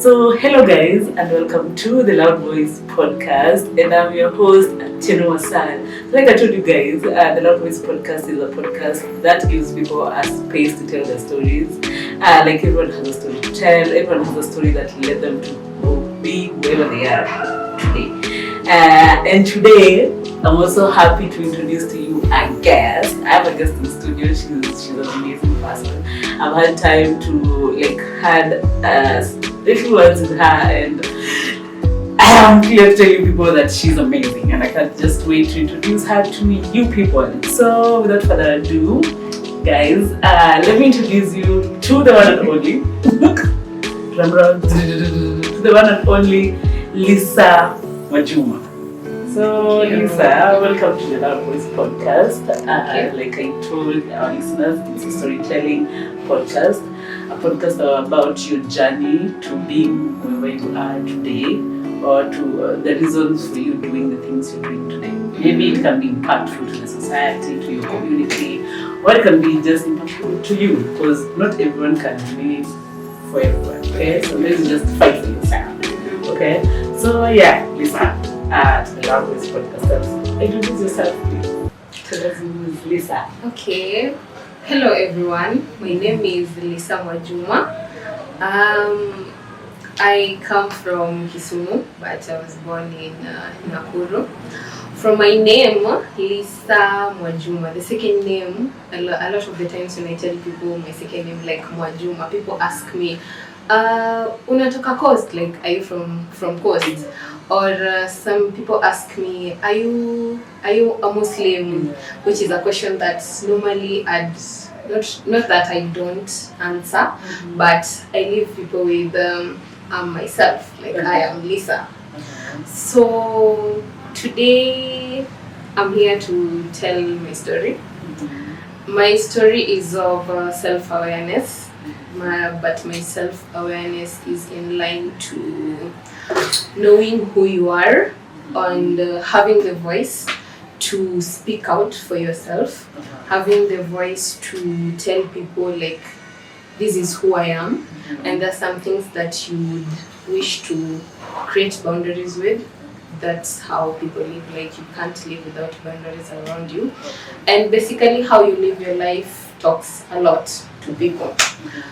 So, hello guys, and welcome to the Loud Voice podcast. And I'm your host, Cheno Wasan. Like I told you guys, the Loud Voice podcast is a podcast that gives people a space to tell their stories. Like everyone has a story to tell, everyone has a story that led them to be whoever they are today. And today, I'm also happy to introduce to you a guest. I have a guest in the studio. She's an amazing person. I've had time to had little words with her, and I am clear to tell you people that she's amazing, and I can't just wait to introduce her to you people. So without further ado, guys, let me introduce you to the one and only to the one and only Lisa Mwajuma. So Lisa, welcome to the Loud Voice podcast. Like I told our listeners, it's a storytelling podcast, a podcast about your journey to being whoever you are today, or to the reasons for you doing the things you're doing today. Maybe it can be impactful to the society, to your community, or it can be just impactful to you, because not everyone can live for everyone. Okay, so let's just fight for yourself. Okay, so yeah, Lisa. To the Loud Voice podcast. Introduce yourself, please. Tell us who is Lisa. Okay. Hello, everyone. My name is Lisa Mwajuma. I come from Kisumu, but I was born in Nakuru. From my name, Lisa Mwajuma. The second name, a lot of the times when I tell people my second name, like Mwajuma, people ask me, unatoka coast? Like, are you from coast? Or some people ask me, are you a Muslim? Which is a question that normally not that I don't answer, but I leave people with I'm myself, like I am Lisa. So today I'm here to tell my story. My story is of self-awareness, but my self-awareness is in line to knowing who you are and having the voice to speak out for yourself, having the voice to tell people like, this is who I am, and there's some things that you would wish to create boundaries with. That's how people live. Like, you can't live without boundaries around you, and basically how you live your life talks a lot to people.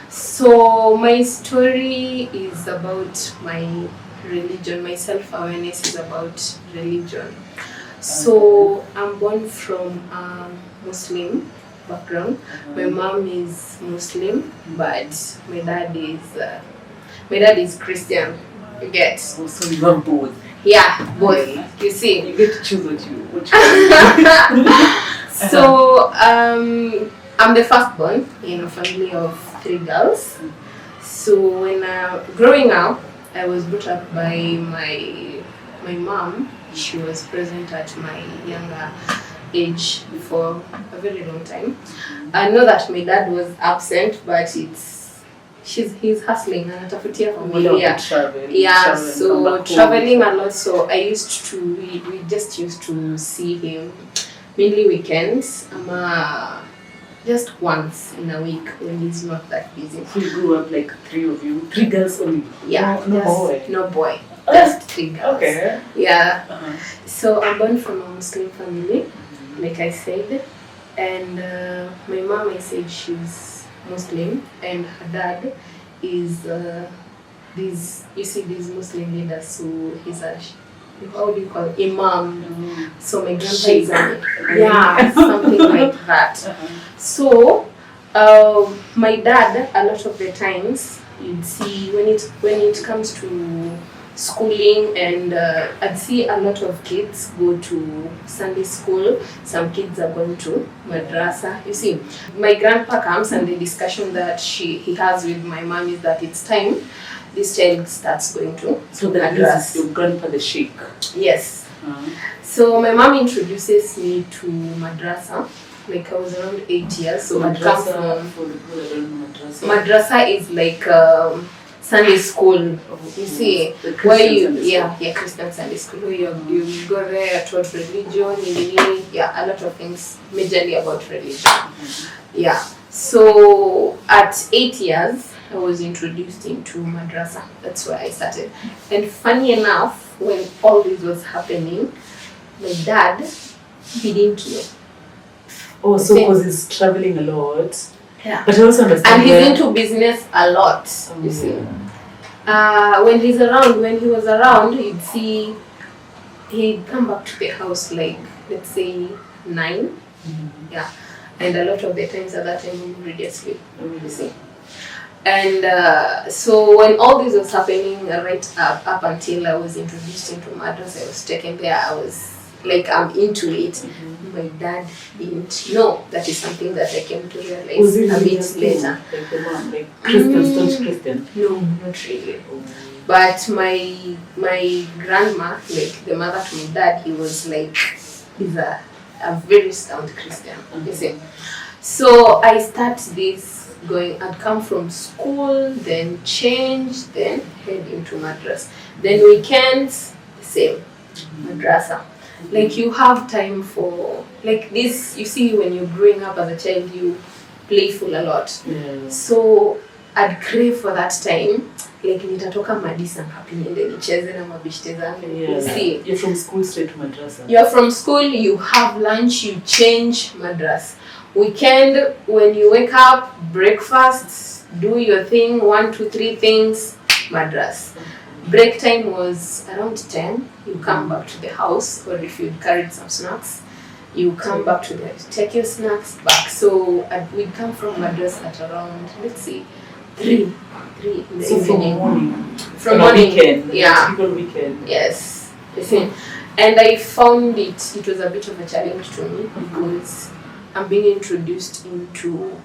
So my story is about my religion. My self-awareness is about religion. So I'm born from a Muslim background. My mom is Muslim, but my dad is Christian. You get? So you have both. Yeah, both. You see, you get to choose what you So I'm the firstborn in a family of 3 girls. So when growing up, I was brought up by my mom. She was present at my younger age for a very long time. I know that my dad was absent, but he's hustling and anatafutia familia. Yeah, so traveling a lot. So we just used to see him mainly weekends. Just once in a week when he's not that busy. So you grew up like 3 of you? 3 girls only? Yeah, no boy. Oh, just 3 girls. Okay. Yeah. So I'm born from a Muslim family, like I said. And my mom, I said she's Muslim, and her dad is these Muslim leaders. So he's a, how do you call it? Imam. So my grandpa is something like that. So my dad, a lot of the times, you'd see when it comes to schooling, and I'd see a lot of kids go to Sunday school. Some kids are going to madrasa. You see, my grandpa comes, and the discussion that he has with my mom is that it's time this child starts going to madrasa. Your grandpa, the sheikh. Yes. So my mom introduces me to madrasa. Like I was around 8 years. So madrasa, madrasa is like Sunday school. You see, where you Christian Sunday school. Where you go there, taught religion, a lot of things majorly about religion. Yeah. So at 8 years, I was introduced into madrasa. That's where I started. And funny enough, when all this was happening, my dad, he didn't know. Oh, so because he's traveling a lot. Yeah. But I also understand. And he's into business a lot, you see. When he was around, you'd see he'd come back to the house like, let's say, 9. Mm-hmm. Yeah. And a lot of the times at that time, we were already asleep, you see. And so when all this was happening, right up until I was introduced into madrasa, I was taken there, I was like, I'm into it. Mm-hmm. My dad didn't know. That is something that I came to realize a bit later. Like the mom, like Christian, staunch Christian? No, not really. But my grandma, like the mother to my dad, he's a very staunch Christian, you see. So I start this I'd come from school, then change, then head into madrasa. Then weekends, same, madrasa. Like you have time for, like this, you see when you're growing up as a child, you playful a lot. Yeah. So I'd crave for that time. Like nitatoka madisa happy niende nicheze na mabishte zangu. You see, you're from school straight to madrasa. You're from school, you have lunch, you change madrasa. Weekend, when you wake up, breakfast, do your thing, 1, 2, 3 things, madrasa. Break time was around 10. You come back to the house, or if you'd carried some snacks, you come back to take your snacks back. So we'd come from madrasa at around, let's see, 3 in the evening. From morning. Weekend. Yeah. Typical weekend. Yes. And I found it was a bit of a challenge to me because I'm being introduced into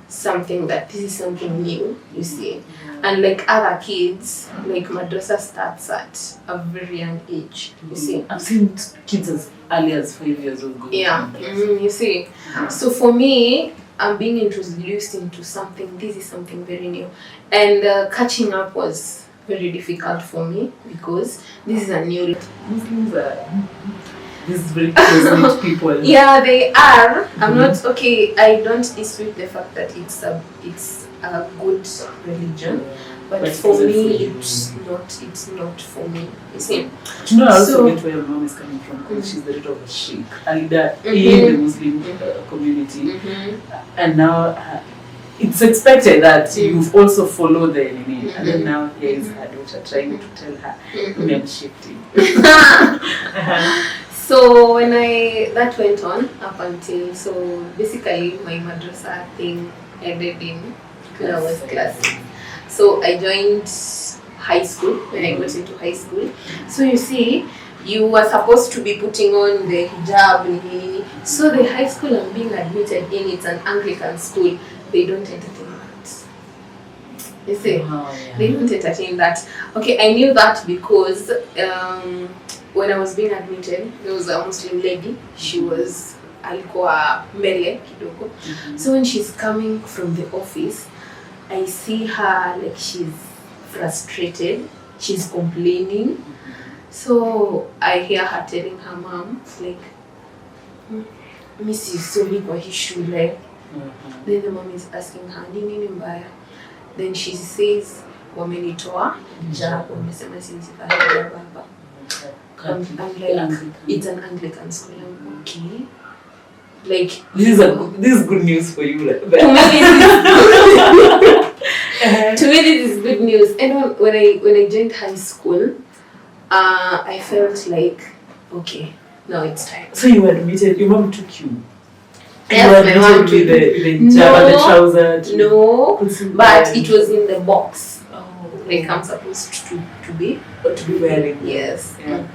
something that this is something new, you see. And like other kids, like madrasa starts at a very young age, you see. I've seen kids as early as 5 years old. Yeah, you see. So for me, I'm being introduced into something, this is something very new. And catching up was very difficult for me because this is a new... Muslims are... This is very close-knit people. Yeah, they are. I'm not... Okay, I don't dispute the fact that it's a good religion. But for me, it's not for me. You see? Do you know, I also get where your mom is coming from because she's the daughter of a sheikh, a leader in the Muslim community. And now it's expected that you've also followed the enemy. And then now here is her daughter trying to tell her, I'm shifting. So when that went on up until, so basically my madrasa thing ended in when I was class 6. So I joined high school when I got into high school. So you see, you were supposed to be putting on the hijab. So the high school I'm being admitted in, it's an Anglican school. They don't entertain that. You see, they don't entertain that. Okay, I knew that because when I was being admitted, there was a Muslim lady. She was alikuwa mbele kidogo. So when she's coming from the office, I see her like she's frustrated, she's complaining. So I hear her telling her mom, like, Missy, sorry kwa hii shule. Then the mom is asking her, nini mbaya? Then she says, wamenitoa hijab, wamesema sinisifanye hijab hapa. I'm like, it's an Anglican school. I'm okay. Like this is good news for you. Like, to me, this is good news. And when I joined high school, I felt like, okay, now it's time. So you were admitted. Your mom took you. Yes, my mom took me. The hijab and the trouser. No, but it was in the box. Like I'm supposed to be wearing. Yes. Yeah.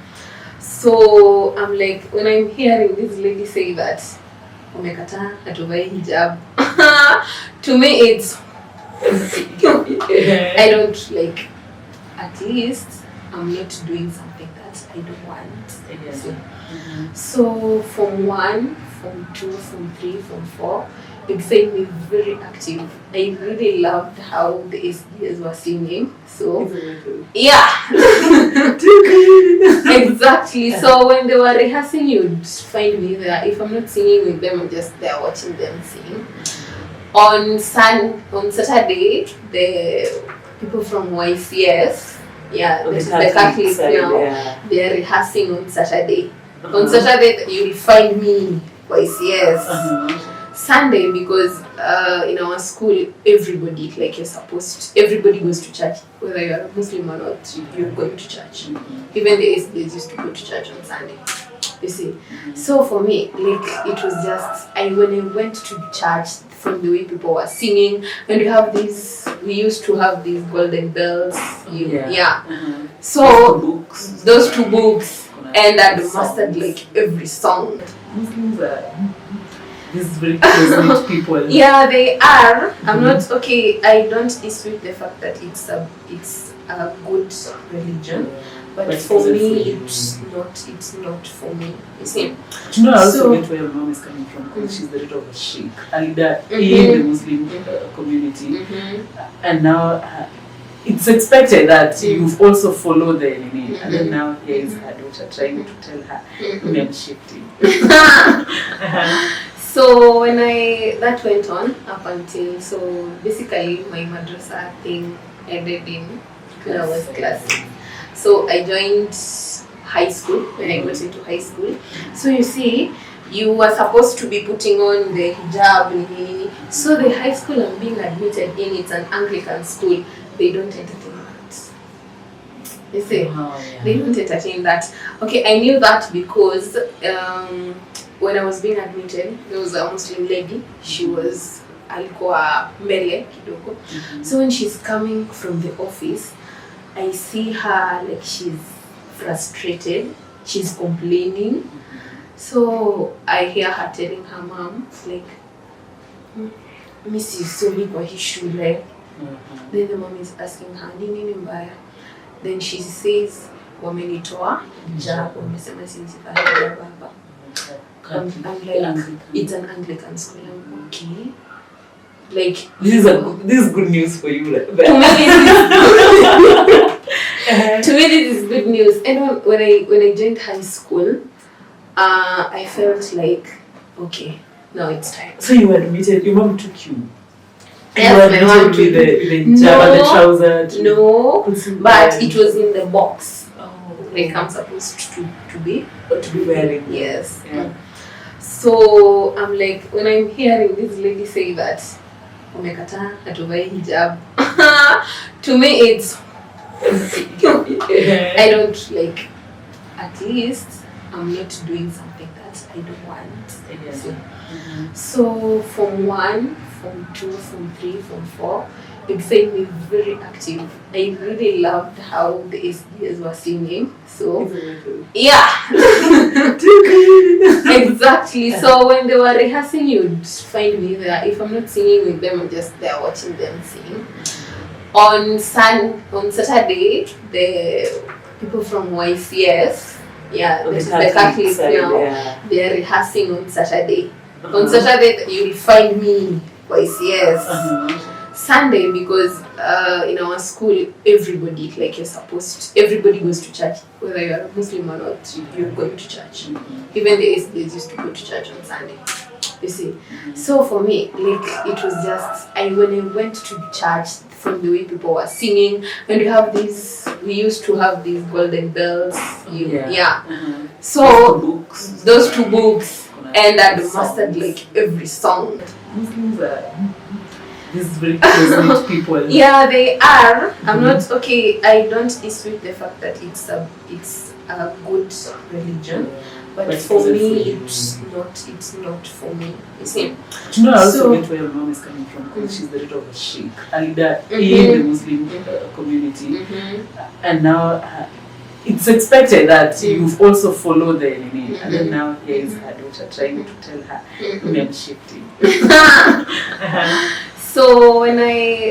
So I'm like, when I'm hearing this lady say that, umekata atuvai hijab, to me it's I don't like. At least I'm not doing something that I don't want. So from 1, from 2, from 3, from 4, it made me very active. I really loved how the SDs were singing. So yeah, exactly. So when they were rehearsing, you'd find me there. If I'm not singing with them, I'm just there watching them sing. On Saturday, the people from YCS, the Catholics now, they are rehearsing on Saturday. On Saturday, you'll find me YCS. Sunday, because in our school, everybody, like everybody goes to church, whether you're a Muslim or not, you're going to church. Even the SDs used to go to church on Sunday. You see, so for me, like it was just when I went to church, from the way people were singing, and we used to have these golden bells. So those two books, and I mastered like every song. Muslims are these very close people. Yeah, they are. I'm not okay. I don't dispute the fact that it's a good religion. But for me, it's not for me. You see? Do you know, I also get where your mom is coming from, because she's the daughter of a sheikh, a leader in the Muslim community. And now it's expected that you've also followed the enemy. And then now here is her daughter trying to tell her, I'm shifting. So when that went on up until, so basically my madrasa thing ended in when I was class 6. So I joined high school when I got into high school. So you see, you were supposed to be putting on the hijab. So the high school I'm being admitted in, it's an Anglican school. They don't entertain that. You see, they don't entertain that. Okay, I knew that because when I was being admitted, there was a Muslim lady. She was alikuwa mbele kidogo. So when she's coming from the office, I see her like she's frustrated, she's complaining. So I hear her telling her mom, like, Missy Soli kwa hii shule. Then the mom is asking her, nini mbaya? Then she says, wamenitoa hijab, wamesema sinisifanye hijab hapa. I'm like, it's an Anglican school. I'm okay. Like this is good news for you. Like, to me, this is good news. And when I joined high school, I felt like, okay, now it's time. So you were admitted. Your mom took you. Yes, my mom took me. The hijab and the trouser. No, but it was in the box. Like I'm supposed to be wearing. Yes. Yeah. So I'm like, when I'm hearing this lady say that, umekata atuvai hijab, to me it's I don't like. At least I'm not doing something that I don't want. So from 1, from 2, from 3, from 4, it made me very active. I really loved how the SDs were singing. So yeah, exactly. So when they were rehearsing, you'd find me there. If I'm not singing with them, I'm just there watching them sing. On Saturday, the people from YCS, the Catholics now, they are rehearsing on Saturday. On Saturday, you'll find me YCS. Sunday, because in our school, everybody, like everybody goes to church, whether you're a Muslim or not, you're going to church. Even the SDs used to go to church on Sunday. You see, so for me, like it was just when I went to church, from the way people were singing, and we used to have these golden bells. So those two books, and I mastered like every song. Muslims are these very close people. Yeah, they are. I'm not okay. I don't dispute the fact that it's a good religion. But for me, it's not for me. You see? Do you know, I also get where your mom is coming from, because she's the daughter of a sheikh, a leader in the Muslim community. And now it's expected that you've also followed the enemy. And then now here is her daughter trying to tell her, I'm shifting. So when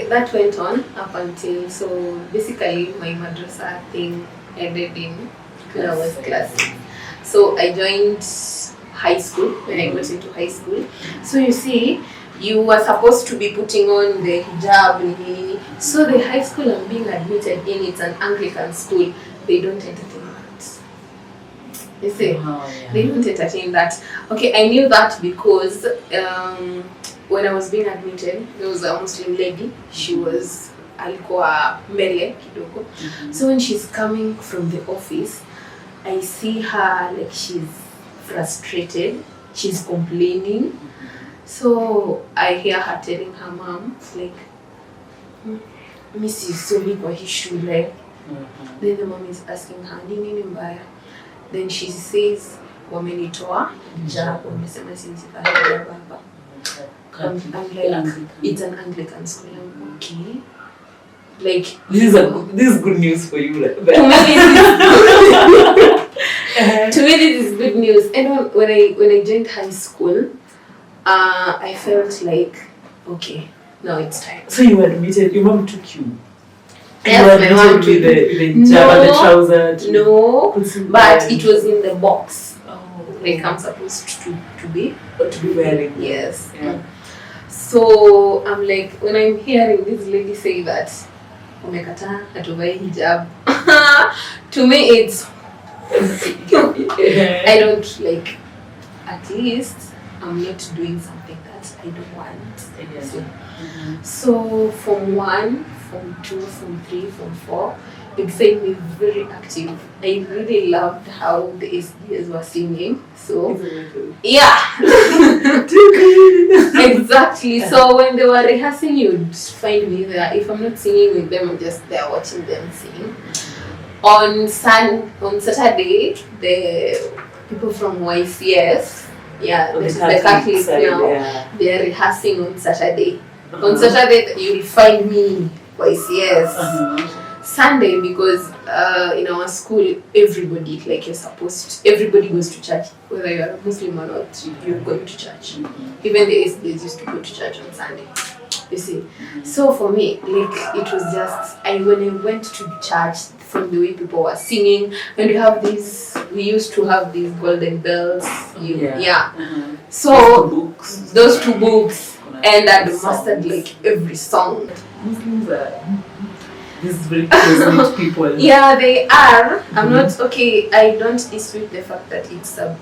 that went on up until, so basically my madrasa thing ended in when I was class 6. So I joined high school when I got into high school. So you see, you were supposed to be putting on the hijab. So the high school I'm being admitted in, it's an Anglican school. They don't entertain that. You see, they don't entertain that. Okay, I knew that because when I was being admitted, there was a Muslim lady. She was alikuwa mbele kidogo. So when she's coming from the office, I see her like she's frustrated. She's complaining. So I hear her telling her mom like, "Missy, somi kwa hii shule." Then the mom is asking her, "Nini mbaya?" Then she says, "Wamenitoa job, wamesema sinisifanye hapa hapa." I'm like, it's an Anglican school. I'm okay. Like this is good news for you. Like, to me this is good news. And when I joined high school, I felt like, okay, now it's time. So you were admitted. Your mom took you. Yes, my mom took you. The hijab and the trouser. No, but it was in the box. Like I'm supposed to be wearing. Yes. Yeah. So I'm like, when I'm hearing this lady say that, "Umekata atuvai hijab," to me it's I don't like. At least I'm not doing something that I don't want. So Form 1, Form 2, Form 3, Form 4, it made me very active. I really loved how the SDs were singing. So yeah, exactly. So when they were rehearsing, you'd find me there. If I'm not singing with them, I'm just there watching them sing. On Saturday, the people from YCS, the Catholics now, they're rehearsing on Saturday. On Saturday, you'll find me YCS. Sunday, because in our school, everybody, like everybody goes to church. Whether you're a Muslim or not, you're going to church. Even the SDs used to go to church on Sunday. You see. So for me, like it was just when I went to church, from the way people were singing, and we used to have these golden bells. So those two books, and I mastered like every song. Muslims are these very close people. Yeah, they are. I'm not okay. I don't dispute the fact that it's a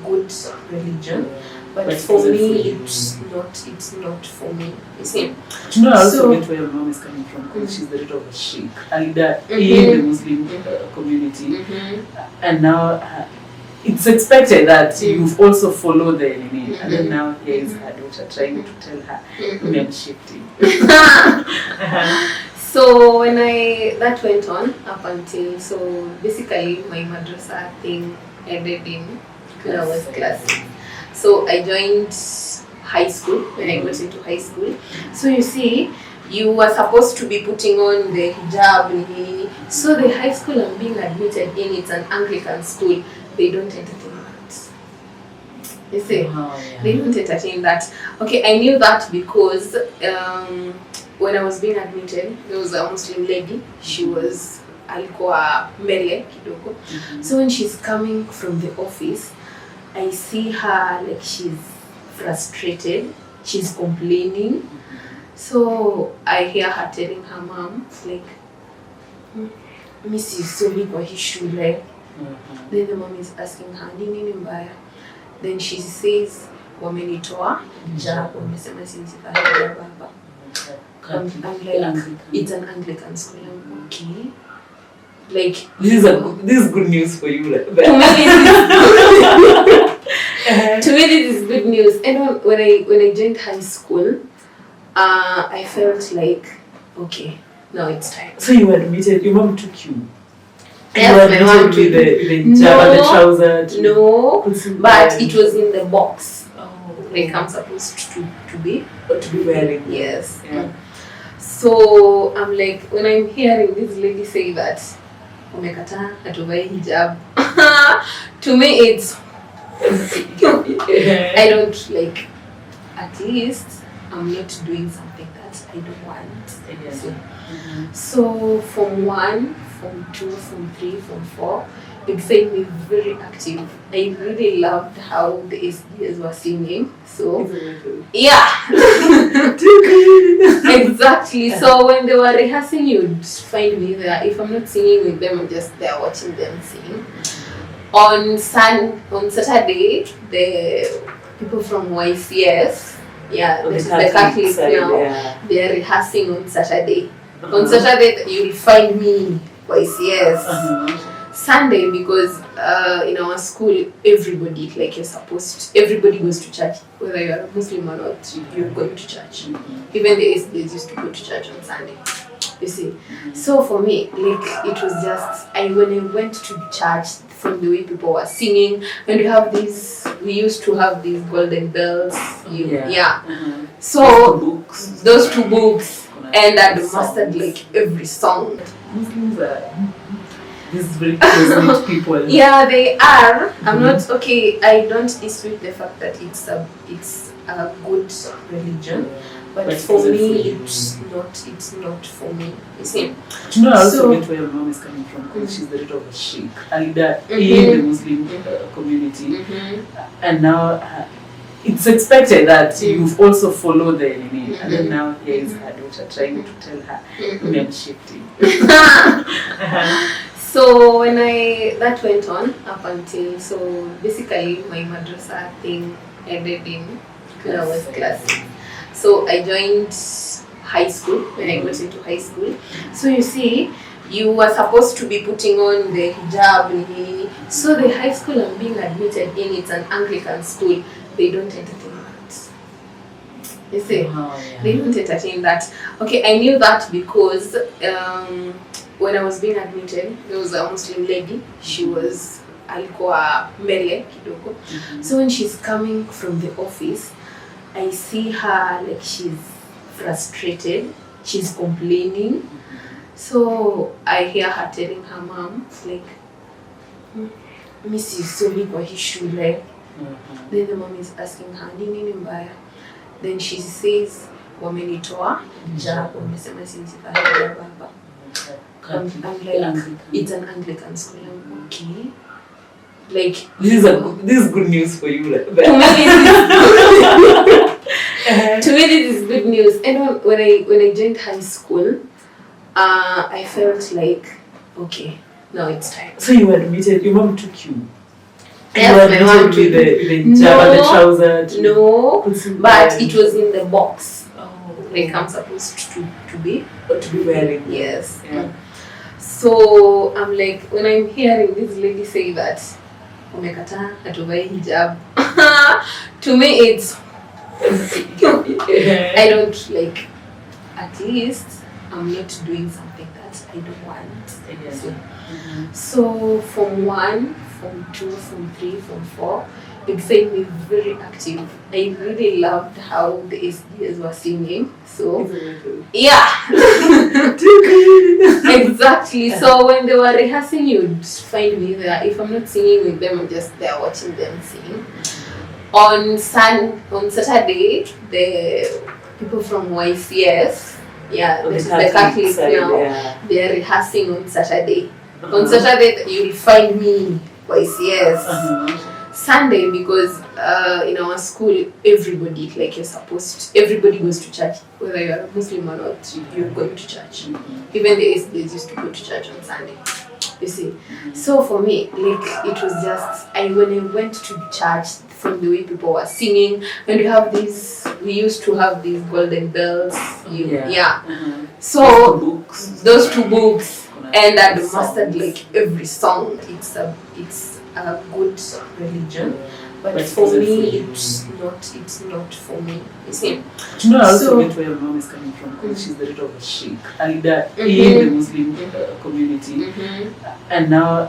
good religion. But for me, it's not for me. You see? Do you know, I also get where your mom is coming from, because she's the daughter of a sheikh, a leader in the Muslim community. And now it's expected that you've also followed the enemy. And then now here is her daughter trying to tell her, I'm shifting. So when that went on up until, so basically my madrasa thing ended in when I was class 6. So I joined high school when I got into high school. So you see, you were supposed to be putting on the hijab. So the high school I'm being admitted in, it's an Anglican school. They don't entertain that. You see, they don't entertain that. Okay, I knew that because when I was being admitted, there was a Muslim lady. She was alikuwa mbele kidogo. So when she's coming from the office, I see her like she's frustrated. She's complaining. So I hear her telling her mom like, "Missy, somi kwa hii shule." Then the mom is asking her, "Nini mbaya?" Then she says, "Wamenitoa job, wamesema sinisifanye hapa." I'm like, it's an Anglican school. I'm okay. Like this is good news for you. Like, to me this is good news. And when I joined high school, I felt like, okay, now it's time. So you were admitted. Your mom took you. Yes, my mom took me. The hijab and the trouser. No, but it was in the box. Like I'm supposed to be wearing. Yes. Yeah. So I'm like, when I'm hearing this lady say that, "Umekata atuvai hijab," to me it's I don't like. At least I'm not doing something that I don't want. So Form 1, Form 2, Form 3, Form 4, it made me very active. I really loved how the SDs were singing. So yeah, exactly. So when they were rehearsing, you'd find me there. If I'm not singing with them, I'm just there watching them sing. On Saturday, the people from YCS, Yeah, On this the is the Catholic Catholic side, now. yeah. They are rehearsing on Saturday. On Saturday, you'll find me twice, yes. Sunday, because in our school, everybody, like everybody goes to church. Whether you are a Muslim or not, you're going to church. Even the atheists used to go to church on Sunday. You see. So for me, like, it was just, when I went to church, from the way people were singing, and we used to have these golden bells. So those two books, and I mastered like every song. Muslims are these very close-knit people. Yeah, they are. I'm not okay. I don't dispute the fact that it's a good religion, but for me, it's not for me. You see. Do you know, I also get where your mom is coming from, because she's the daughter of a sheikh, a leader in the Muslim community, and now it's expected that you've also followed the enemy, and then now here is her daughter trying to tell her, I'm shifting. So when that went on up until, so basically my madrasa thing ended in when I was class 6. So I joined high school when I got into high school. So you see, you were supposed to be putting on the hijab. So the high school I'm being admitted in, it's an Anglican school. They don't entertain that. You see, they don't entertain that. Okay, I knew that because when I was being admitted, there was a Muslim lady. She was alikuwa mbele kidogo. So when she's coming from the office, I see her like she's frustrated. She's complaining. So I hear her telling her mom, like, Missy Soli kwa hii shule. Then the mom is asking her, nini mbaya? Then she says, wamenitoa hijab, wamesema sinisifanye hijab hapa. I'm like, it's an Anglican school. I'm okay. Like, this is good news for you. Like, to me, this is good news. And when I joined high school, I felt like, okay, now it's time. So you were admitted. Your mom took you. Yes, my mom took me. The hijab and the trouser. No, but it was in the box. Like I'm supposed to be wearing. Yes. Yeah. So I'm like, when I'm hearing this lady say that, umekata atuvai hijab, to me it's I don't like. At least I'm not doing something that I don't want. So from 1, from 2, from 3, from 4, it made me very active. I really loved how the SDs were singing. So yeah, exactly. So when they were rehearsing, you'd find me there. If I'm not singing with them, I'm just there watching them sing. On Saturday, the people from YCS, this is the Catholic now, they are rehearsing on Saturday. On Saturday, you'll find me YCS. Sunday, because in our school, everybody, like everybody goes to church. Whether you are a Muslim or not, you're going to church. Even the atheists used to go to church on Sunday. You see. So for me, like, it was just, when I went to church, from the way people were singing, and we used to have these golden bells. So those two books, and I mastered like every song. It's a good religion, but for me, it's not for me. You see. Do you know, I also get where your mom is coming from, because she's the daughter of a sheikh, a leader in the Muslim community, and now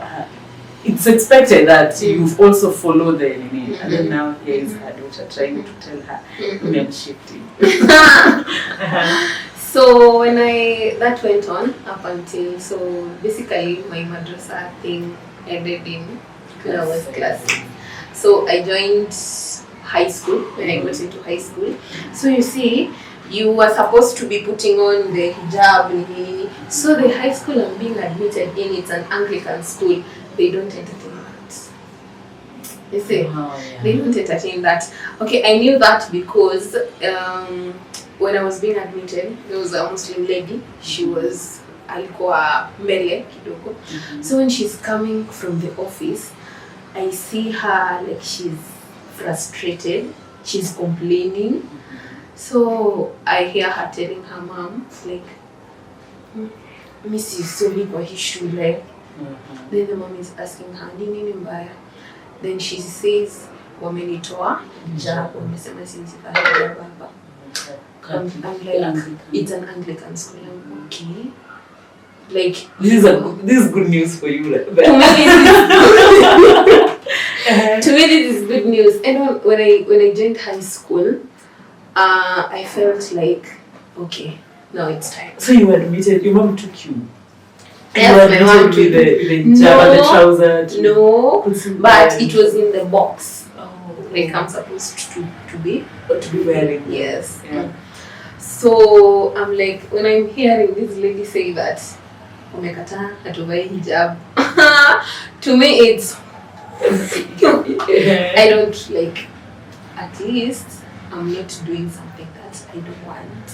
it's expected that you've also followed the enemy, and then now here is her daughter trying to tell her, I'm shifting. So when that went on up until, so basically my madrasa thing ended in when I was class 6. So I joined high school when I got into high school. So you see, you were supposed to be putting on the hijab. So the high school I'm being admitted in, it's an Anglican school. They don't entertain that. You see, they don't entertain that. Okay, I knew that because when I was being admitted, there was a Muslim lady. She was alikuwa mbele kidogo. So when she's coming from the office, I see her like she's frustrated. She's complaining. So I hear her telling her mom, like, Missy Soli kwa hii shule. Then the mom is asking her, nini mbaya? Then she says, wamenitoa job, wamesema sinisifanye baba. I'm like, it's an Anglican school. I'm okay. Like, this is good news for you. Like, to me, this is good news. And when I joined high school, I felt like, okay, now it's time. So you admitted, your mom took you? Yes, my mom took you with the hijab and the trouser? No, but it was in the box. Like I'm supposed to be wearing. Yes. Yeah. So I'm like, when I'm hearing this lady say that, umekata atuvai hijab, to me it's I don't like. At least I'm not doing something that I don't want.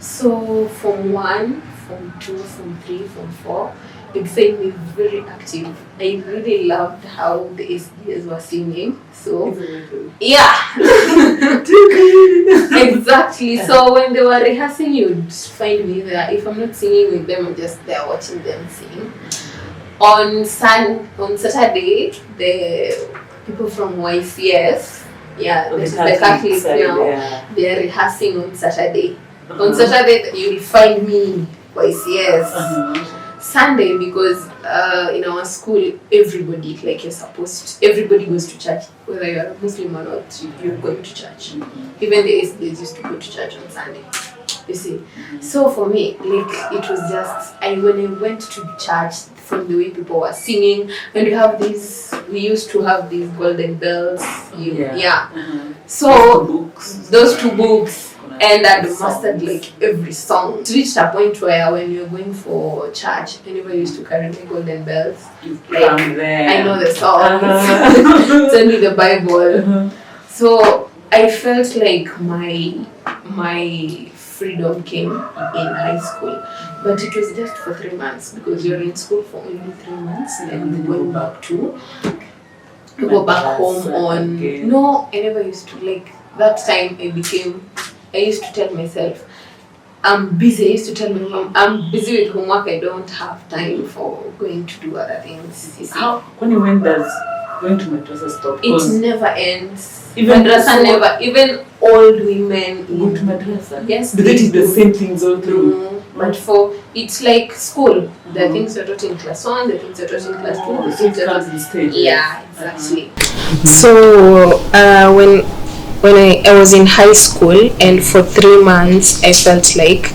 So from 1, from 2, from 3, from 4, it made me very active. I really loved how the SDs were singing. So yeah, exactly. So when they were rehearsing, you'd find me there. If I'm not singing with them, I'm just there watching them sing. On Saturday, the people from YCS, the Catholics now, they're rehearsing on Saturday. On Saturday, you'll find me YCS. Sunday, because in our school, everybody goes to church. Whether you're a Muslim or not, you're going to church. Even the SDs used to go to church on Sunday. You see. So for me, like, it was just, when I went to church, from the way people were singing, and we used to have these golden bells. So those 2 books. And I mastered like every song. It reached a point where when you're going for church, whenever I used to carry my golden bells, like, I know the songs. It's only the Bible. So I felt like my freedom came in high school. But it was just for 3 months, because you're in school for only 3 months, and then you go back home on. No, I never used to. Like, that time I used to tell myself, I'm busy. I used to tell my mom, I'm busy with homework. I don't have time for going to do other things. When you went, does going to madrasa stop? It never ends. Even old women go to madrasa. Yes, but they teach the same things all through. But it's like school. The things are taught in class 1, the things are taught in class 2, the things are taught in stage. Yeah, exactly. So when I was in high school, and for 3 months I felt like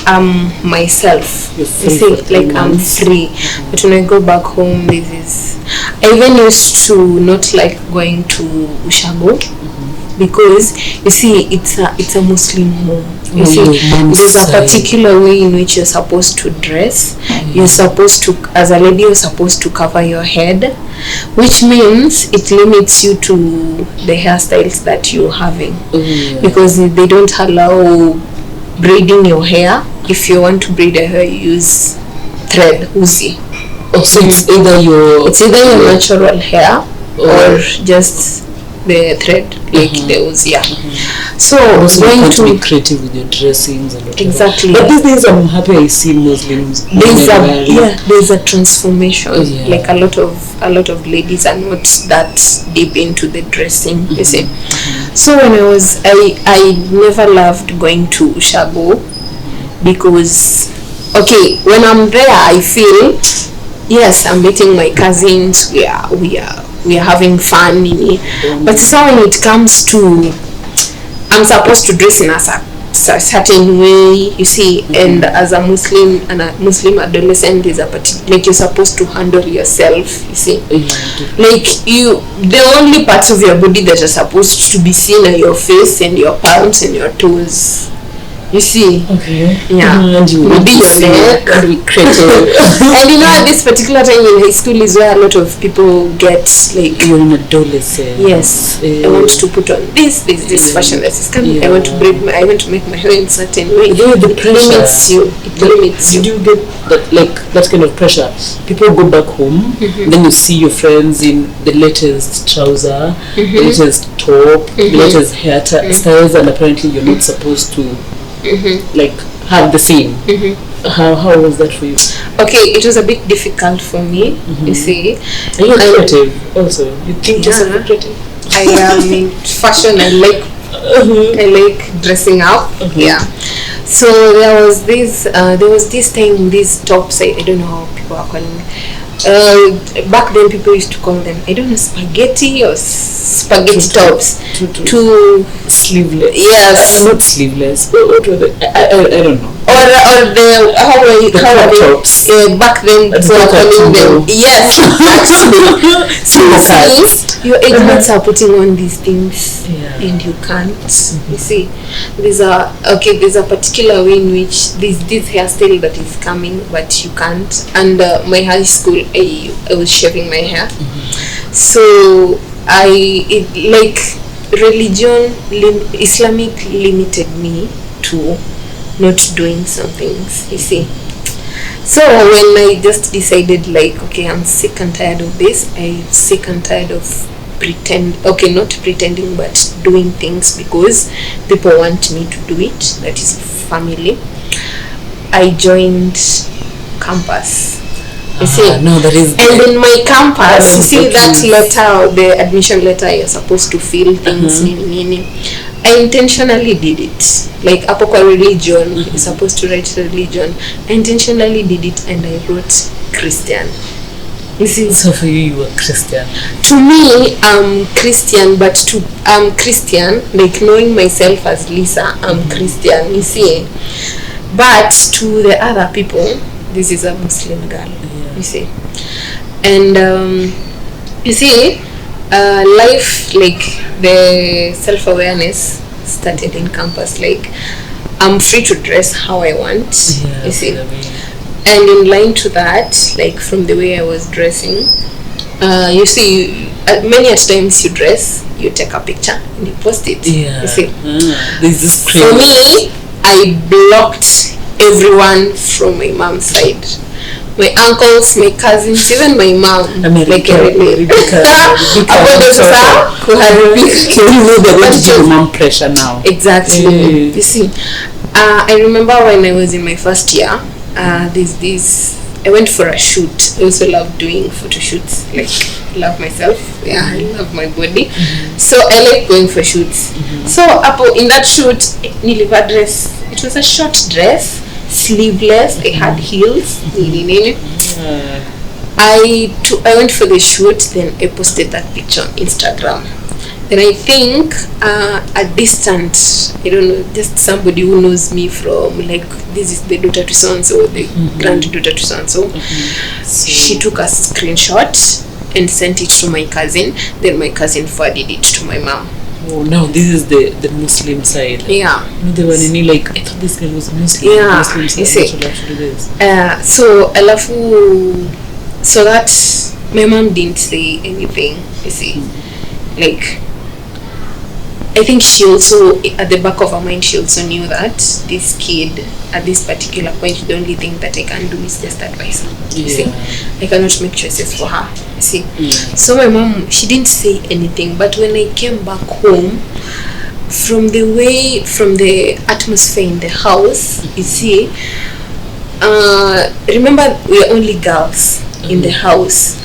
I'm myself. You see, like I'm free. But when I go back home, I even used to not like going to Ushago, because you see, it's a Muslim home. You see, there's a particular way in which you're supposed to dress. You're supposed to, as a lady, you're supposed to cover your head, which means it limits you to the hairstyles that you're having, because they don't allow braiding your hair. If you want to braid your hair, you use thread, uzi. So it's either your natural hair or just the thread, like the uzi. So going to be creative with your dressings and whatever. Exactly. But these days I'm happy I see Muslims. There's a transformation. Like a lot of ladies are not that deep into the dressing. You see. So when I never loved going to Ushago, because when I'm there I feel, yes, I'm meeting my cousins, we are having fun, but so when it comes to, I'm supposed to dress in a certain way, you see, and as a Muslim adolescent, like you're supposed to handle yourself, you see, like the only parts of your body that are supposed to be seen are your face and your palms and your toes. You see? Okay. Yeah. And you Be yourself. and be creative. And you know, at this particular time in high school is where a lot of people get like, You're an adolescent. yes, I want to put on this fashion that is coming. I want to I want to make my hair in certain way. Yeah, the It pressure. limits you. It limits you. Did you get that kind of pressure? People go back home, then you see your friends in the latest trouser, the latest top, the latest hair styles, and apparently you're not supposed to like have the same. How was that for you? Okay, it was a bit difficult for me. You see, Are you creative also? You think yourself creative? I am in fashion. I like dressing up. Yeah. So there was this thing, these tops. I don't know how people are calling it. Back then people used to call them, I don't know, spaghetti or spaghetti tops. To Sleeveless. Yes. Not sleeveless. What were they? I don't know. Or the how are they tops. back then That's people were what I calling them. do. Yes, actually. So you see, your age mates are putting on these things, and you can't. You see, there's a particular way in which this hairstyle that is coming, but you can't. And my high school, I was shaving my hair, so Islamic limited me to not doing some things, you see. So when I just decided, like, okay, I'm sick and tired of this, I'm sick and tired of not pretending, but doing things because people want me to do it, that is family, I joined campus. You see, and in my campus, you see that letter, the admission letter, you're supposed to fill things, meaning. I intentionally did it. Like Apoka religion, you're supposed to write religion. I intentionally did it, and I wrote Christian. You see, so for you were Christian. To me, I'm Christian, but I'm Christian, like knowing myself as Lisa, I'm Christian. You see, but to the other people, this is a Muslim girl. You see, and you see, life, like the self-awareness started in campus. Like, I'm free to dress how I want. You see, and in line to that, like from the way I was dressing, you see, many times you dress, you take a picture and you post it. You see, this is crazy. For me, I blocked everyone from my mom's side. My uncles, my cousins, even my mom. You know they're going to give mom pressure now. Exactly. You see, I remember when I was in my first year, I went for a shoot. I also love doing photo shoots. Like, love myself. Yeah, I love my body. So I like going for shoots. So in that shoot, niliva dress. It was a short dress, sleeveless. I had heels. I went for the shoot. Then I posted that picture on Instagram. Then I think a distant, I don't know, just somebody who knows me from, like, this is the daughter to so-and-so, the granddaughter to so-and-so. She took a screenshot and sent it to my cousin. Then my cousin forwarded it to my mom. Oh, now this is the Muslim side. Yeah. No, they were like, I thought this girl was a Muslim. Yeah, Muslim side. you see. To do this. So so that my mom didn't say anything, you see. Like, I think she also, at the back of her mind, she also knew that this kid, at this particular point, the only thing that I can do is just advise her. You see, I cannot make choices for her. You see, so my mom, she didn't say anything. But when I came back home, from the atmosphere in the house, you see, remember, we are only girls in the house,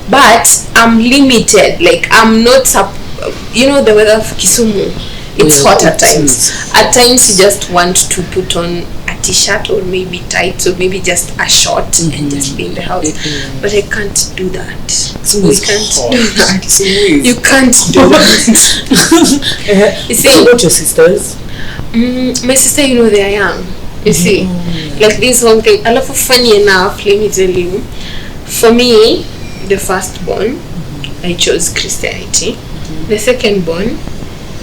but I'm limited. Like, I'm not the weather of Kisumu, it's hot at times. At times you just want to put on a t-shirt or maybe tights or maybe just a short and just be in the house. But I can't do that. We can't do that. You can't do that. You see, what about your sisters? My sister, they are young. You see, like this whole thing. A lot of funny enough, let me tell you. For me, the firstborn, I chose Christianity. The second born,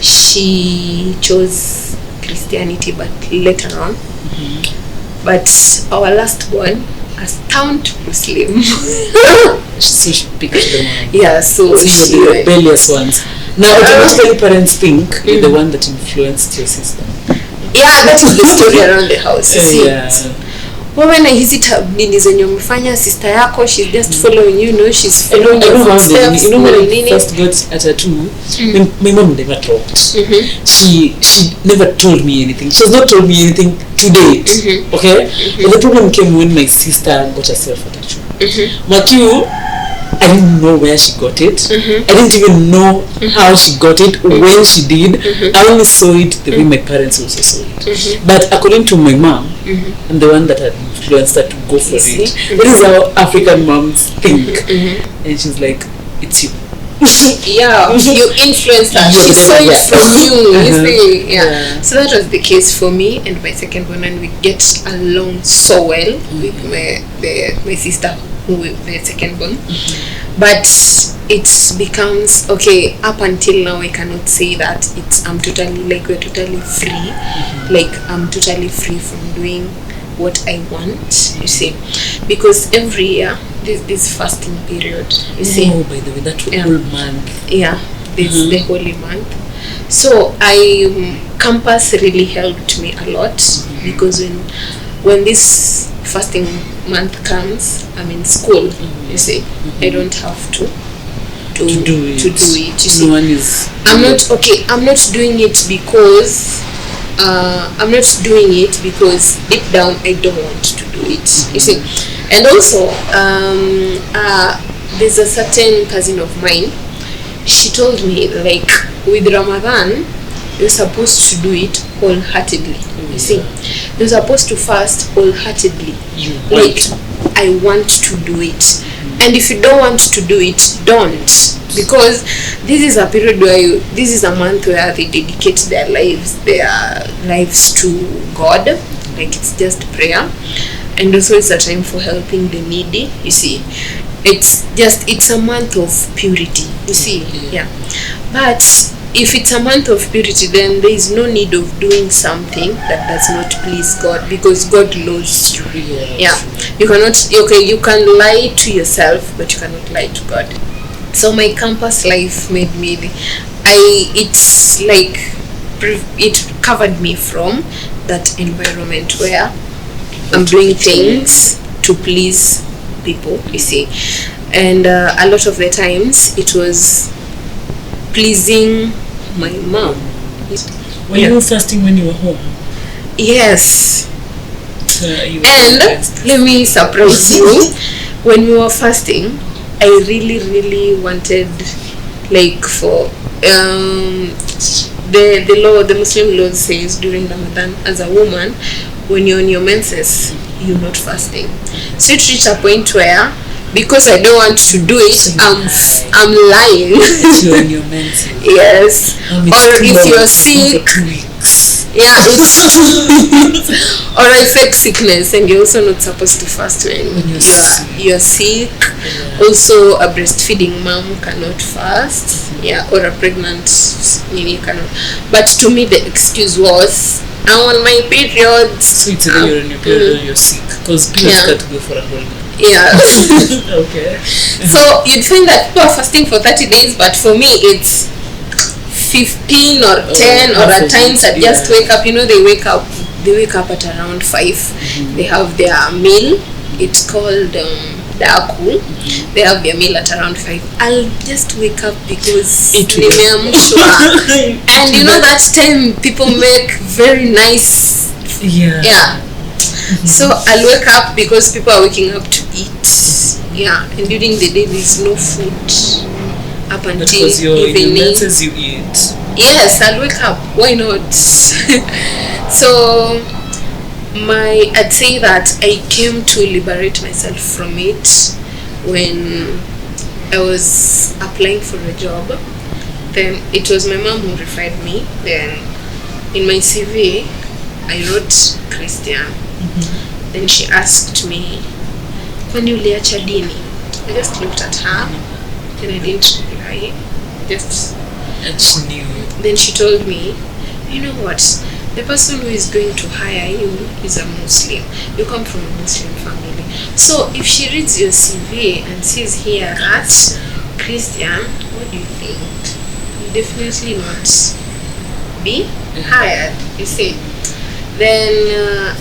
she chose Christianity, but later on. But our last born, a staunch Muslim. So she picked them up. Yeah, so So you're the rebellious ones. Now, automatically parents think you're the one that influenced your sister. Yeah, that is the story around the house. You see. Yeah. Wewe na hizi nini zenye umefanya sister yako, she's just following you, know, she's I following know your how footsteps. you know when I nini. first got at her too, my mom never talked. She never told me anything. She has not told me anything to date. Okay? But the problem came when my sister got herself a tattoo. Matthew, I didn't know where she got it. I didn't even know how she got it, when she did. I only saw it the way my parents also saw it. But according to my mom, I'm the one that had influenced her to go for it. That is how African moms think. And she's like, it's you. Yeah, you influenced her. She saw it from you. You see, yeah. So that was the case for me and my second one, and we get along so well with my sister, the second one. But it becomes okay. Up until now, I cannot say that I'm totally we're totally free. Like I'm totally free from doing what I want. You see, because every year this fasting period. You see. Oh, by the way, that whole month. Yeah, this the holy month. So campus really helped me a lot because when this fasting month comes, I'm in school. You see, I don't have to do it. You see, no one is. I'm not doing it because deep down I don't want to do it. You see, and also there's a certain cousin of mine. She told me, like, with Ramadan, you're supposed to do it wholeheartedly. You see, you're supposed to fast wholeheartedly. I want to do it. And if you don't want to do it, don't. Because this is a period this is a month where they dedicate their lives to God. Like, it's just prayer. And also it's a time for helping the needy. You see, it's a month of purity. You see, yeah. But if it's a month of purity, then there is no need of doing something that does not please God, because God loves you. Yeah, you can lie to yourself, but you cannot lie to God. So my campus life made me it covered me from that environment where I'm doing things to please people, you see. And a lot of the times it was pleasing my mom. Were you fasting when you were home? Yes. And let me surprise you. When we were fasting, I really, really wanted, like, for the Muslim law says during Ramadan, as a woman, when you're on your menses, you're not fasting. So it reached a point where, because I don't want to do it, I'm lying. You're on your menses. Yes. Or if you're sick. Yeah, or a fake sickness, and you're also not supposed to fast when you're sick. Yeah. Also, a breastfeeding mom cannot fast. Yeah, or a pregnant cannot. But to me, the excuse was, I'm on my period. So it's either you're on your period or you're sick, because periods can't go for a whole month. Yeah. Okay. So you'd find that people are fasting for 30 days, but for me it's 15 or 10, or at times I just wake up. They wake up at around 5. They have their meal. It's called daku. They have their meal at around 5. I'll just wake up because nimeamshwa. And that time people make very nice. Yeah. So I'll wake up because people are waking up to eat. Yeah, and during the day there's no food up until evening. Because you eat. Yes, I'll wake up. Why not? So I'd say that I came to liberate myself from it when I was applying for a job. Then it was my mom who referred me. Then in my CV I wrote Christian. Then she asked me, when you uliacha dini? I just looked at her and I didn't reply. And she knew. Then she told me, you know what, the person who is going to hire you is a Muslim. You come from a Muslim family. So if she reads your CV and sees here that Christian, what do you think? You definitely not be hired, you see. Then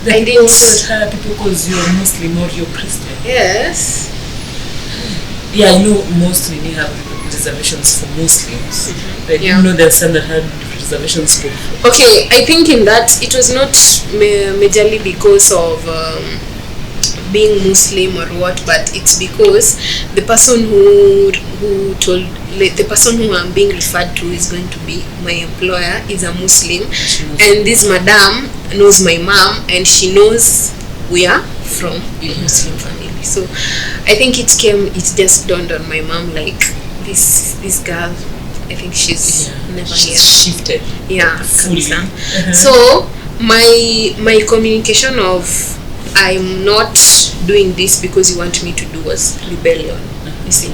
I didn't hire people because you're Muslim or you're Christian. Yes. Yeah, I know most we have reservations for Muslims. But Yeah. you know there are some that had reservations for. Okay, I think in that it was not majorly because of being Muslim or what, but it's because the person who told, like, the person who I'm being referred to is going to be my employer is a Muslim, and this madam knows my mom, and she knows we are from a Muslim family. So I think it just dawned on my mom, like, this girl, I think she's never here. Shifted. Yeah, Fully. So my communication of I'm not doing this because you want me to do was rebellion. You see,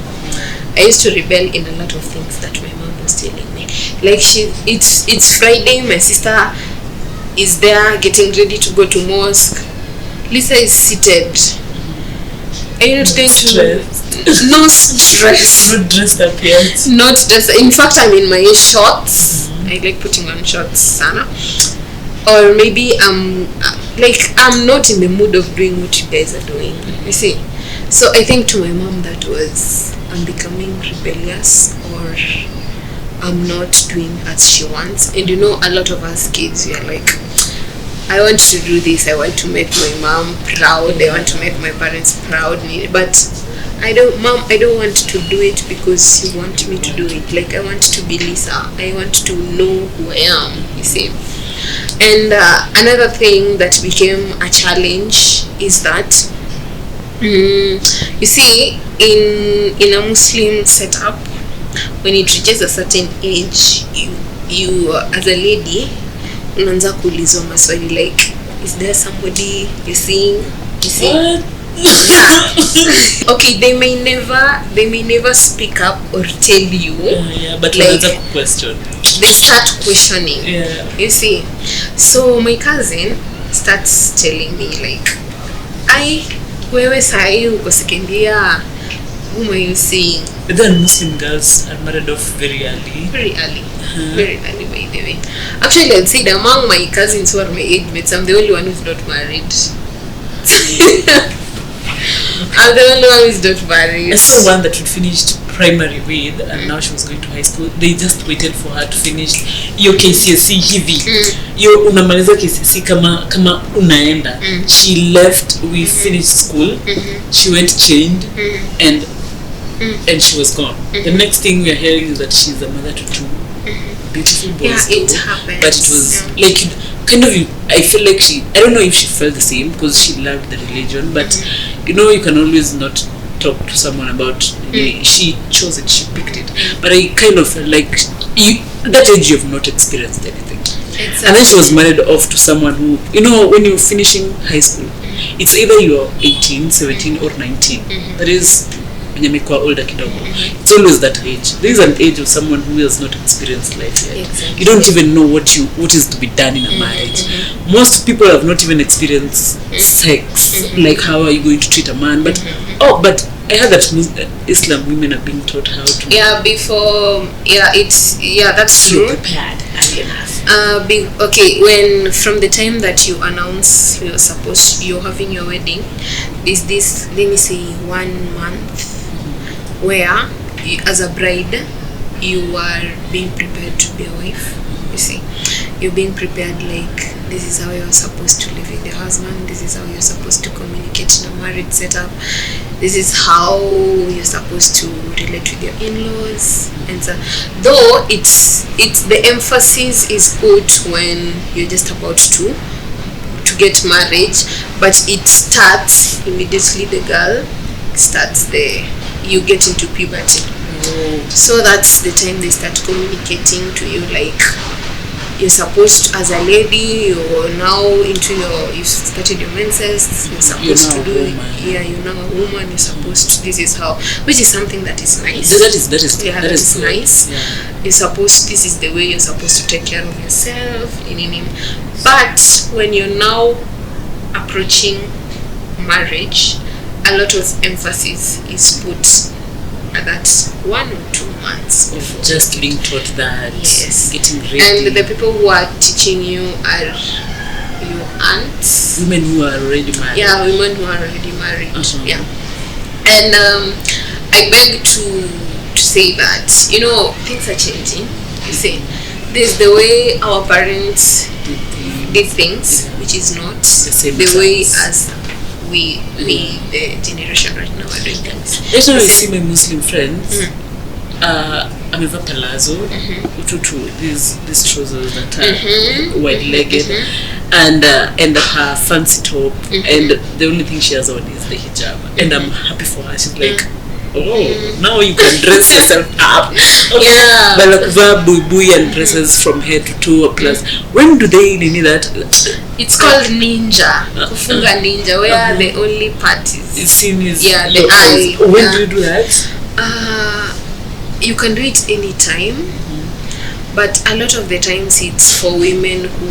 I used to rebel in a lot of things that my mom was telling me. Like it's Friday, my sister is there getting ready to go to mosque. Lisa is seated. Are you not going to? No stress. Not dressed up yet. Not dressed. In fact, I'm in my shorts. I like putting on shorts, Sana. Or maybe I'm not in the mood of doing what you guys are doing. You see. So I think to my mom that was I'm becoming rebellious, or I'm not doing as she wants. And you know, a lot of us kids, we are like, I want to do this, I want to make my mom proud, I want to make my parents proud, but I don't want to do it because you want me to do it. Like, I want to be Lisa, I want to know who I am, you see. And another thing that became a challenge is that you see, in a Muslim setup, when it reaches a certain age, you as a lady unaanza kuulizwa maswali like, is there somebody you're seeing? You see? What? Yeah. Okay, they may never speak up or tell you. But like, question. They start questioning. Yeah. You see? So my cousin starts telling me like, wewe sahi uko second year, whom are you seeing? But then Muslim girls are married off very early. Very early. Very early, by the way. Actually, I'd say that among my cousins who are my age mates, I'm the only one who's not married. I'm the only one who's not married. I saw one that we finished primary with, and now she was going to high school. They just waited for her to finish hiyo KCSE hivi. Hiyo unamaliza KCSE kama unaenda. She left, we finished school. She went chained and she was gone. The next thing we are hearing is that she's a mother to two beautiful boys. Yeah, it happened. But it was like kind of, I feel like I don't know if she felt the same because she loved the religion, but you know, you can always not talk to someone about she chose it, she picked it. But I kind of felt like that age you have not experienced anything. Exactly. And then she was married off to someone who, you know, when you're finishing high school, it's either you're 18, 17 or 19. That is older kidogo. It's always that age. There is an age of someone who has not experienced life yet. Exactly. You don't even know what is to be done in a marriage. Most people have not even experienced sex. Like, how are you going to treat a man? But but I heard that Islam women are being taught how to. That's true. Prepared early enough. Okay, when from the time that you announce you're having your wedding, there's this, let me say, 1 month where you, as a bride, you are being prepared to be a wife. You see, you're being prepared, like, this is how you're supposed to live with your husband, this is how you're supposed to communicate in a marriage setup, this is how you're supposed to relate with your in-laws. And so, though it's the emphasis is put when you're just about to get married, but it starts immediately. The girl starts you get into puberty. So that's the time they start communicating to you, like, you're supposed, as a lady, you're now you've started your menses, you're supposed to do, you're now a woman, you're supposed to, this is how, which is something that is nice. That is nice. Yeah. This is the way you're supposed to take care of yourself, but when you're now approaching marriage, a lot of emphasis is put at that 1 or 2 months of just being taught that, getting ready. And the people who are teaching you are your aunts, women who are already married. Yeah. And I beg to say that, things are changing. You see, there's the way our parents did things, which is not the way as we the generation right now are doing things. Later I see my Muslim friends, ameva palazzo, ututu, these trousers that are wide-legged, and her fancy top, and the only thing she has on is the hijab, and I'm happy for her. She's like, now you can dress yourself up. Balakva, bui and dresses from head to toe plus. When do they need that? It's called ninja. Kufunga ninja, where the only part is seen is the eye. When do you do that? You can do it anytime, but a lot of the times it's for women who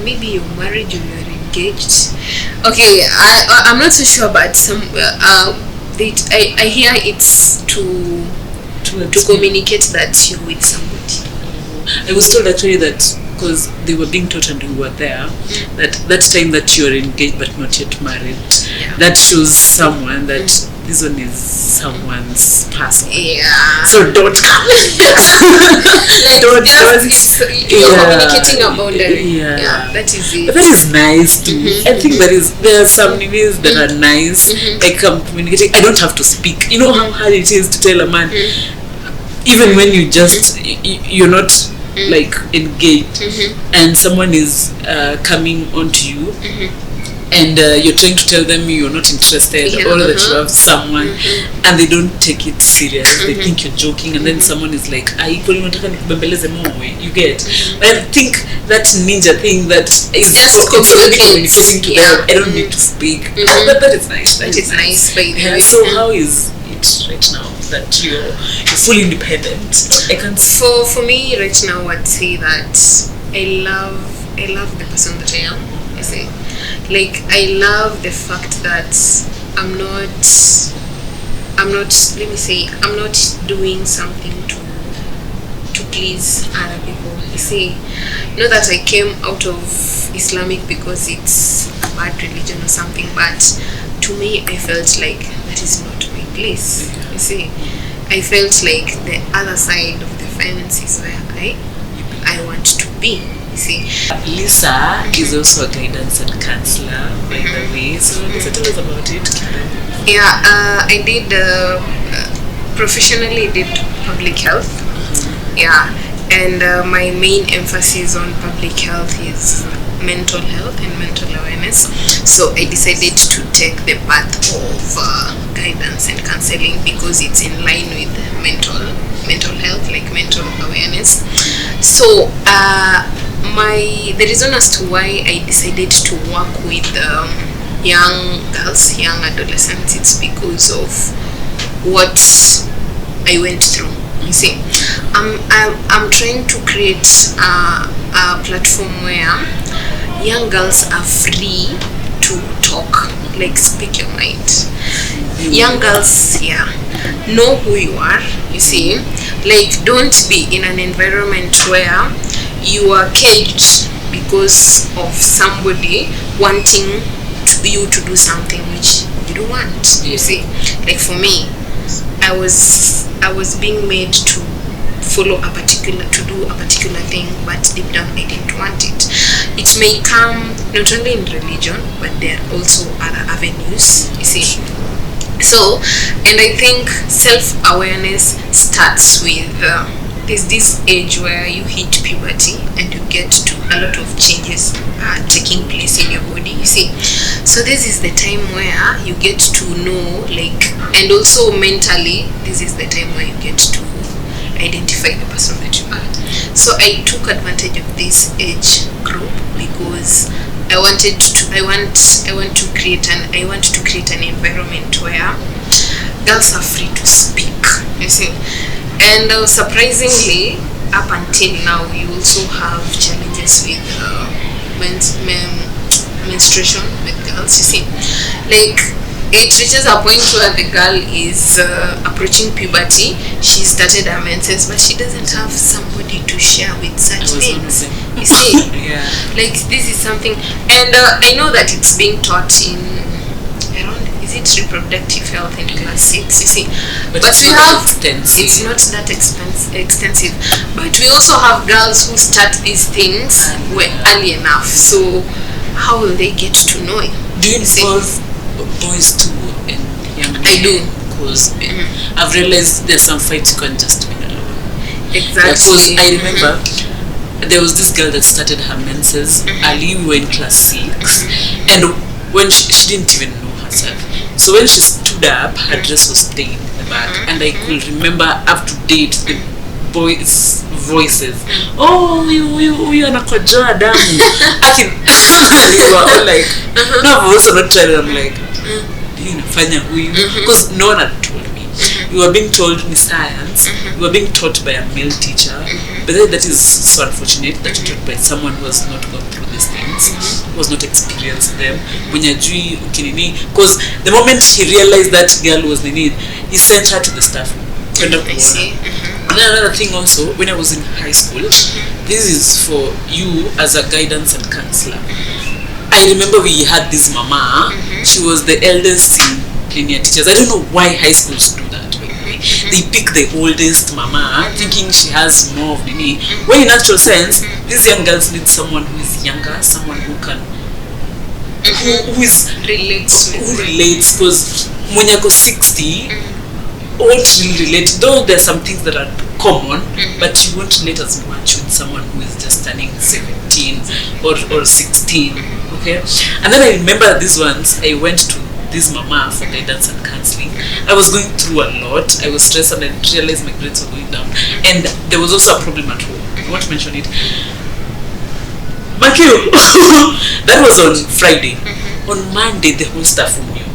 maybe you're married or you're engaged. Okay, I'm not so sure, but some I hear it's to communicate that you're with somebody. I was told actually that because they were being taught and we were there, that time that you're engaged but not yet married, that shows someone that this one is someone's person. Yeah. So don't come. You're communicating a boundary. Yeah. That is it. That is nice too. I think there are some niveaus that are nice. Like communicating. I don't have to speak. You know how hard it is to tell a man, even when you just you're not like engaged, and someone is coming onto you, and you're trying to tell them you're not interested, or that you have someone, and they don't take it serious. They think you're joking, and then someone is like, you get. I think that ninja thing that is just communicating to them. I don't need to speak. That is nice. That is nice, by the way. So how is it right now that you're fully independent? For me right now, I'd say that I love the person that I am. I say, like, I love the fact that I'm not doing something to please other people. You see, not that I came out of Islamic because it's a bad religion or something, but to me I felt like that is not my place. You see, I felt like the other side of the fence is where I want to be. You see, Lisa is also a guidance and counselor, by the way. So Lisa, tell us about it. I did professionally did public health. And my main emphasis on public health is mental health and mental awareness. So I decided to take the path of guidance and counseling because it's in line with mental health, like mental awareness. So the reason as to why I decided to work with young girls, young adolescents, it's because of what I went through. You see, I'm trying to create a platform where young girls are free to talk, like speak your mind. Young girls, know who you are. You see, like, don't be in an environment where you are caged because of somebody wanting you to do something which you don't want. You see, like for me, I was being made to do a particular thing, but deep down I didn't want it. It may come not only in religion, but there are also other avenues, you see. So, and I think self-awareness starts with there's this age where you hit puberty and you get to a lot of changes taking place in your body, you see. So this is the time where you get to know, like, and also mentally, this is the time where you get to identify the person that you are. So I took advantage of this age group because I want to create an environment where girls are free to speak, you see. And surprisingly, up until now, we also have challenges with menstruation with girls, you see. Like, it reaches a point where the girl is approaching puberty. She started her menses, but she doesn't have somebody to share with such things, you see. Yeah. Like, this is something, and I know that it's being taught in around, is it reproductive health in class 6, you see. But we have, it's not that extensive, but we also have girls who start these things early enough. So how will they get to know it? Do you involve boys too and young men? I do. Because I've realized there's some fights you can't just win alone. Exactly. Because I remember there was this girl that started her menses early. We were in class 6, and when she didn't even know herself. So when she stood up, her dress was stained in the back, and I could remember up to date the boys' voices. Oh, you anakojoa damu. Aki, we were all like, no, I was also not trying. I'm like, because no one had told me. We were being told in science. We were being taught by a male teacher. But then that is so unfortunate that you're taught by someone who has not gone through these things, who has not experienced them. Because the moment he realized that girl was nini, he sent her to the staff room. I see. And then another thing also, when I was in high school, this is for you as a guidance and counselor. I remember we had this mama. She was the eldest in linear teachers. I don't know why high schools do that. They pick the oldest mama, thinking she has more of the need. When in actual sense, these young girls need someone who is younger, someone who can, who relates. Because when you go 60, won't really relate. Though there's some things that are common, but you won't relate as much with someone who is just turning 17 or 16. Okay, and then I remember these ones. I went to this mama for guidance and counseling. I was going through a lot. I was stressed and I realized my grades were going down. And there was also a problem at home. I want to mention it. Makio, that was on Friday. On Monday, the whole staff room knew.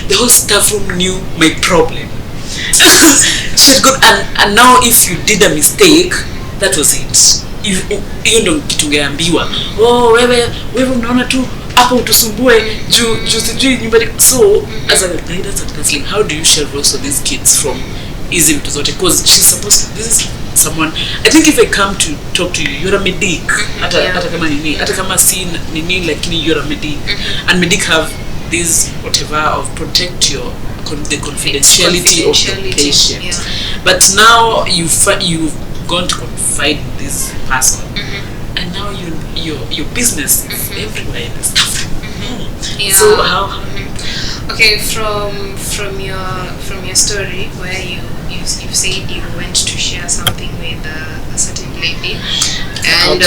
The whole staff room knew my problem. She had gone, and now if you did a mistake, that was it. You know, kitungeambiwa. Oh, wewe unaona tu hapa utusumbue juu sijui nyumbani. So as a guidance and counseling, how do you shelter also these kids from easy vitu zote? Because she's supposed to, this is someone, I think if I come to talk to you, you're a medic. Hata kama nini, hata kama si nini, lakini you're a medic. And medic have this whatever of protect your the confidentiality of the patient. Yeah. But now you've gone to confide this person, and now your business is everywhere in the stuff. Yeah. So how? Okay, from your story where you said you went to share something with a certain lady, and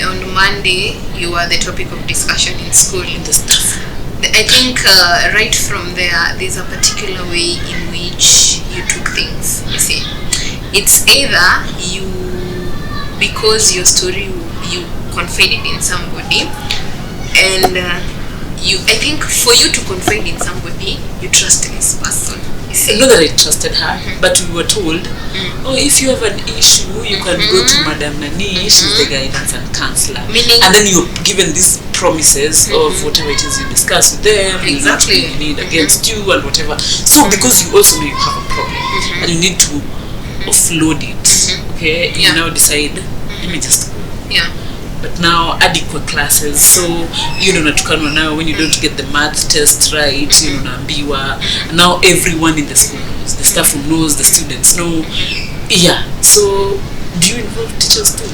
on Monday you were the topic of discussion in school. In the stuff. I think right from there's a particular way in which you took things. You see, it's either because your story you confided in somebody, and I think for you to confide in somebody, you trust this person. You see? Not that I trusted her, but we were told, oh, if you have an issue, you can go to Madam Nani, she's the guidance and counselor. And then you're given these promises of whatever it is you discuss with them, exactly, you need against you and whatever. So because you also know you have a problem and you need to offload it, okay, you now decide, let me just go. Yeah. But now adequate classes, so you know natukanwa now when you don't get the math test right, you know naambiwa. Now everyone in the school knows, the staff knows, the students know. Yeah. So do you involve teachers too?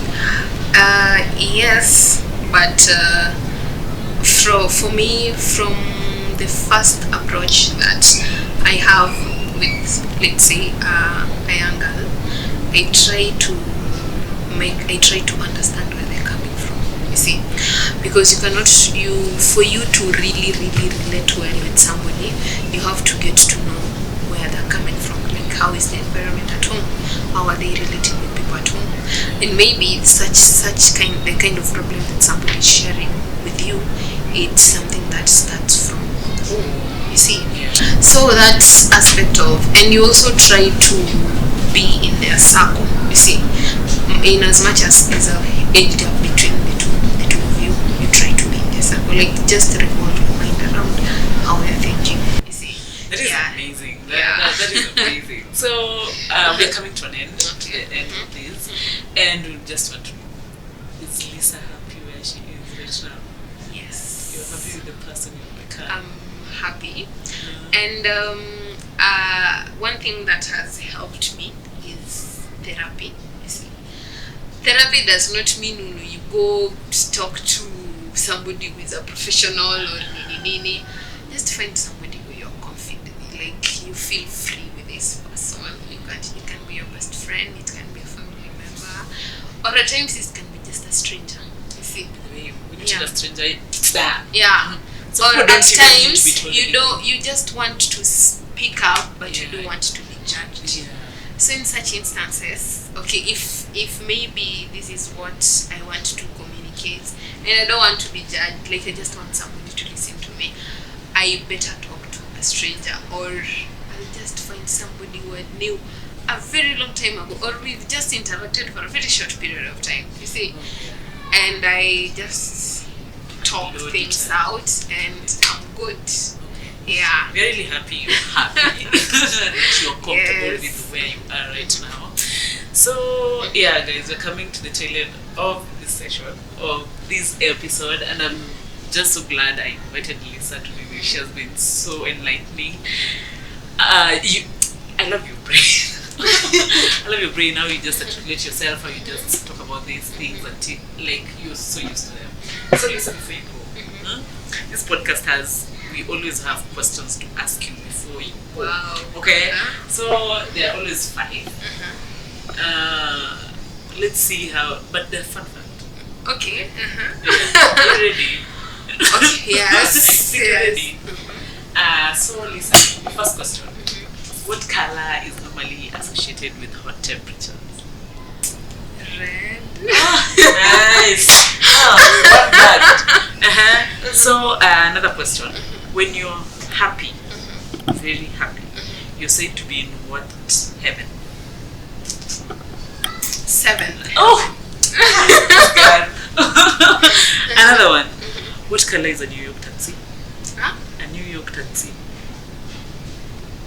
Yes, but for me, from the first approach that I have with, let's say, a young girl, I try to understand where they're coming from. You see, because for you to really relate well with somebody, you have to get to know where they're coming from. Like, how is the environment at home, how are they relating with people at home, and maybe the kind of problem that somebody is sharing with you, it's something that starts from home, you see. So that's aspect of, and you also try to be in their circle, you see, in as much as there's a age gap between the two of you, you try to be in their circle, like just revolve your mind around how they're thinking, you see. That is amazing. That is amazing. So we're coming to an end of this, and we just want to know, is Lisa happy where she is right now? Yes. You're happy with the person you've become? I'm happy. And one thing that has helped me is therapy. You see, therapy does not mean you go talk to somebody who is a professional or nini. Just find somebody who you're confident, like you feel free with this person. It can be your best friend, it can be a family member, or at times it can be just a stranger. You see, When you tell a stranger, yeah. So or at times you just want to speak up, but you don't want to be judged. Yeah. So in such instances, okay, if maybe this is what I want to communicate, and I don't want to be judged, like I just want somebody to listen to me, I better talk to a stranger, or I'll just find somebody who I knew a very long time ago, or we've just interacted for a very short period of time, you see, and I just talk things out, and I'm good. Yeah. We're really happy you're happy that you're comfortable with where you are right now. So yeah, guys, we're coming to the tail end of this session, of this episode, and I'm just so glad I invited Lisa to be with. She has been so enlightening. I love your brain. I love your brain, how you just articulate yourself, how you just talk about these things until like you're so used to them. So Lisa, before you go, this podcast we always have questions to ask you before you go. Wow. Okay? So there are always 5. Let's see how, but they're fun fact. Okay. You ready? Okay, yes. You ready? So Lisa, first question. What color is normally associated with hot temperatures? Red. Nice. What that? So another question. When you're happy, very happy, you're said to be in what heaven? 7. Oh! God. Another one. What color is a New York taxi? Huh? A New York taxi.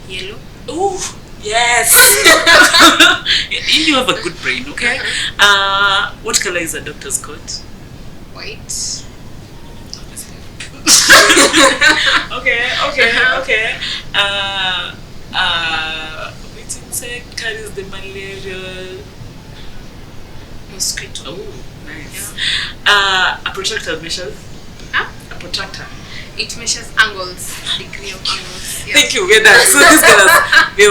Yellow. Oh, yes. You have a good brain, okay? What color is a doctor's coat? White. Okay. Which insect carries the malarial Mosquito. Oh, nice. Yeah. A protractor measures? Huh? A protractor. It measures angles, degree of angles. Yeah. Thank you, we're done. So this girl, we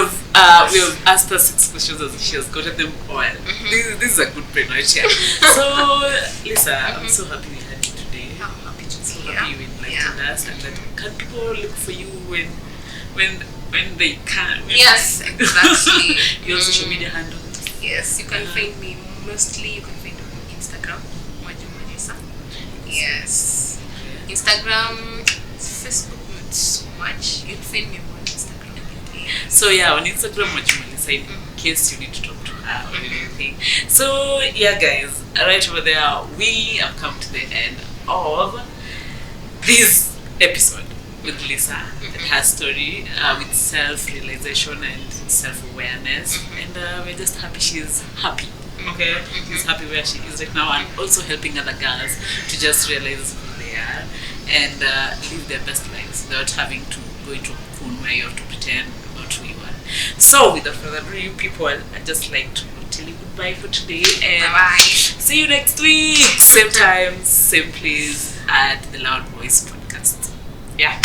have asked her 6 questions and she has gotten them all. This is a good brain right here. So Lisa, I'm so happy we had you today. I'm happy to So be happy here. you enlightened us, and that can people look for you when they can? Yes, exactly. Your social media handles. Yes, you can find me mostly. You can find me on Instagram, Mwajuma Lisa. Yes, Instagram, Facebook not so much. You can find me on Instagram. Yes. So yeah, on Instagram, Mwajuma Lisa, in case you need to talk to her or anything. So yeah, guys, right over there, we have come to the end of this episode with Lisa and her story with self-realization and self-awareness, and we're just happy she's happy. Okay, she's happy where she is right now, and also helping other girls to just realize who they are and live their best lives without having to go into a cocoon where you have to pretend about who you are. So without further ado, you people, I'd just like to tell you goodbye for today, and Bye-bye. see you next week, same time, same place, at the Loud Voice Podcast. Yeah.